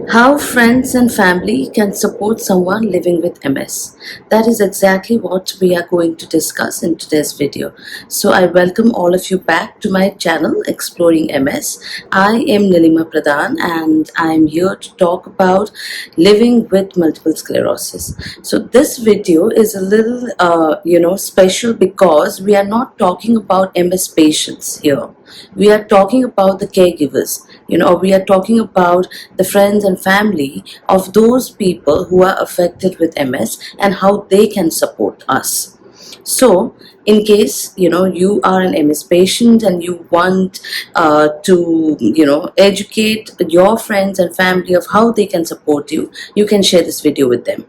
How friends and family can support someone living with MS. That is exactly what we are going to discuss in today's video. So I welcome all of you back to my channel Exploring MS. I am Nilima Pradhan and I am here to talk about living with multiple sclerosis. So this video is a little special because we are not talking about MS patients here. We are talking about the caregivers, we are talking about the friends and family of those people who are affected with MS and how they can support us. So in case you are an MS patient and you want to educate your friends and family of how they can support you, you can share this video with them.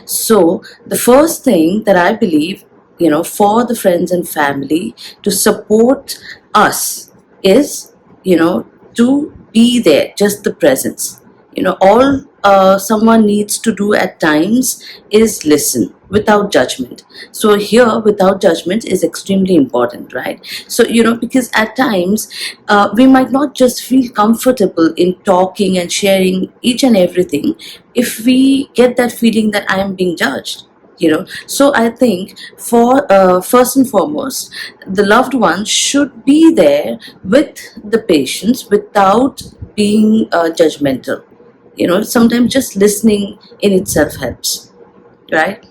So the first thing that I believe, for the friends and family to support us is, to be there, just the presence. All someone needs to do at times is listen without judgment. So here, without judgment is extremely important, right? So because at times we might not just feel comfortable in talking and sharing each and everything if we get that feeling that I am being judged. So I think for first and foremost, the loved ones should be there with the patients without being judgmental. Sometimes just listening in itself helps, right?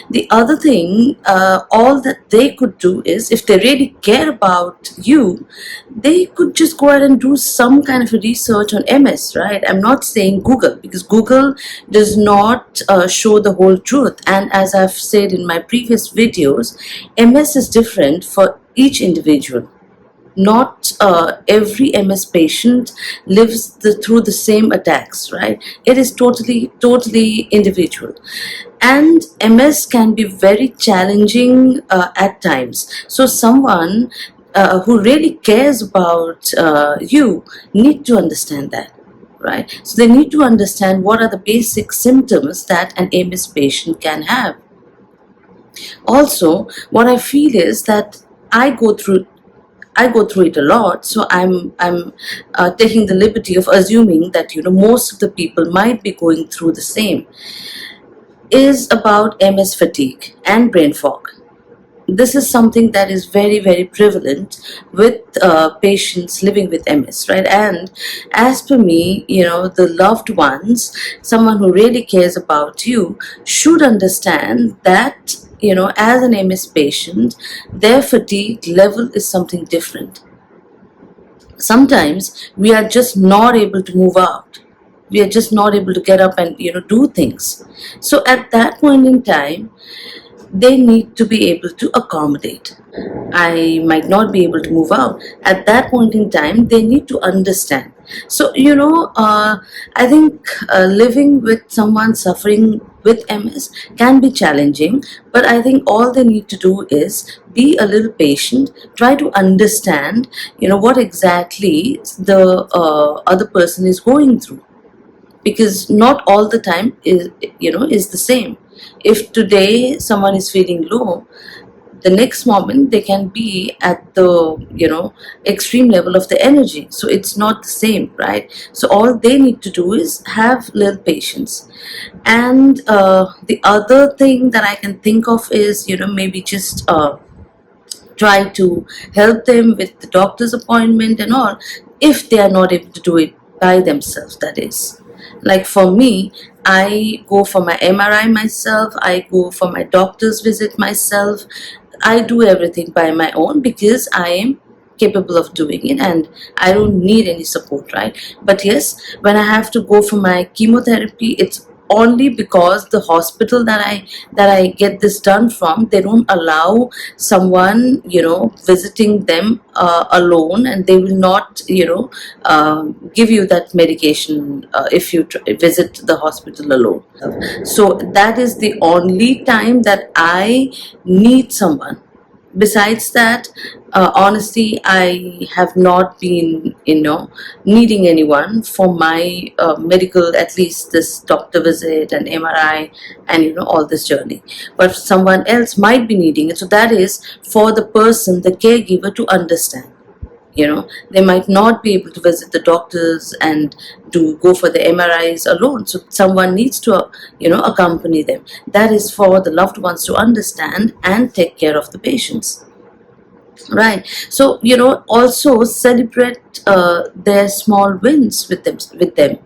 The other thing, all that they could do is, if they really care about you, they could just go ahead and do some kind of a research on MS, right? I'm not saying Google, because Google does not show the whole truth. And as I've said in my previous videos, MS is different for each individual. Not every MS patient lives through the same attacks, right? It is totally individual. And MS can be very challenging at times. So someone who really cares about you need to understand that, right? So they need to understand what are the basic symptoms that an MS patient can have. Also, what I feel is that I go through it a lot, so I'm taking the liberty of assuming that most of the people might be going through the same. Is about MS fatigue and brain fog. This is something that is very prevalent with patients living with MS, right? And as per me, the loved ones, someone who really cares about you, should understand that as an MS patient, their fatigue level is something different. Sometimes we are just not able to move out, we are just not able to get up and do things. So at that point in time, they need to be able to accommodate. I might not be able to move out. At that point in time, they need to understand. So, I think living with someone suffering with MS can be challenging, but I think all they need to do is be a little patient, try to understand, what exactly the other person is going through, because not all the time is the same. If today someone is feeling low, the next moment they can be at the extreme level of the energy, so it's not the same, right? So all they need to do is have little patience. And the other thing that I can think of is maybe just try to help them with the doctor's appointment and all, if they are not able to do it by themselves, that is. Like for me, I go for my MRI myself, I go for my doctor's visit myself, I do everything by my own because I am capable of doing it and I don't need any support, right? But yes, when I have to go for my chemotherapy, it's only because the hospital that I get this done from, they don't allow someone visiting them alone, and they will not give you that medication if you visit the hospital alone. So that is the only time that I need someone. Besides that, honestly, I have not been needing anyone for my medical, at least this doctor visit and MRI and all this journey. But someone else might be needing it, so that is for the person, the caregiver, to understand. They might not be able to visit the doctors and to go for the MRIs alone, so someone needs to accompany them. That is for the loved ones to understand and take care of the patients, right? So also celebrate their small wins with them.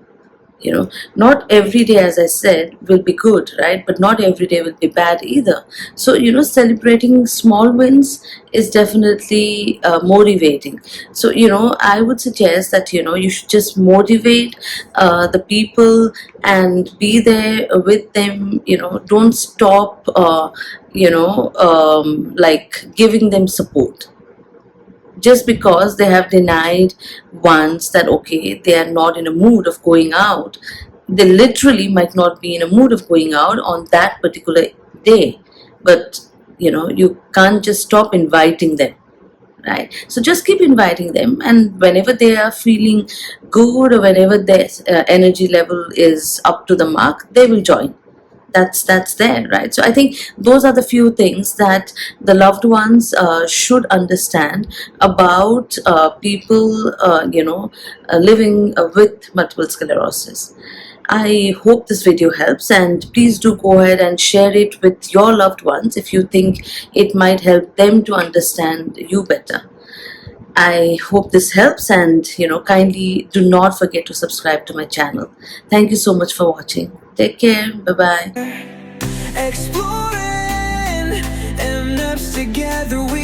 Not every day, as I said, will be good, right? But not every day will be bad either. So celebrating small wins is definitely motivating. So I would suggest that you should just motivate the people and be there with them. Don't stop like giving them support just because they have denied once that okay, they are not in a mood of going out. They literally might not be in a mood of going out on that particular day, but you can't just stop inviting them, right? So just keep inviting them, and whenever they are feeling good or whenever their energy level is up to the mark, they will join. That's there, right? So I think those are the few things that the loved ones should understand about people living with multiple sclerosis. I hope this video helps, and please do go ahead and share it with your loved ones if you think it might help them to understand you better. I hope this helps, and kindly do not forget to subscribe to my channel. Thank you so much for watching. Take care. Bye bye. Exploring and together we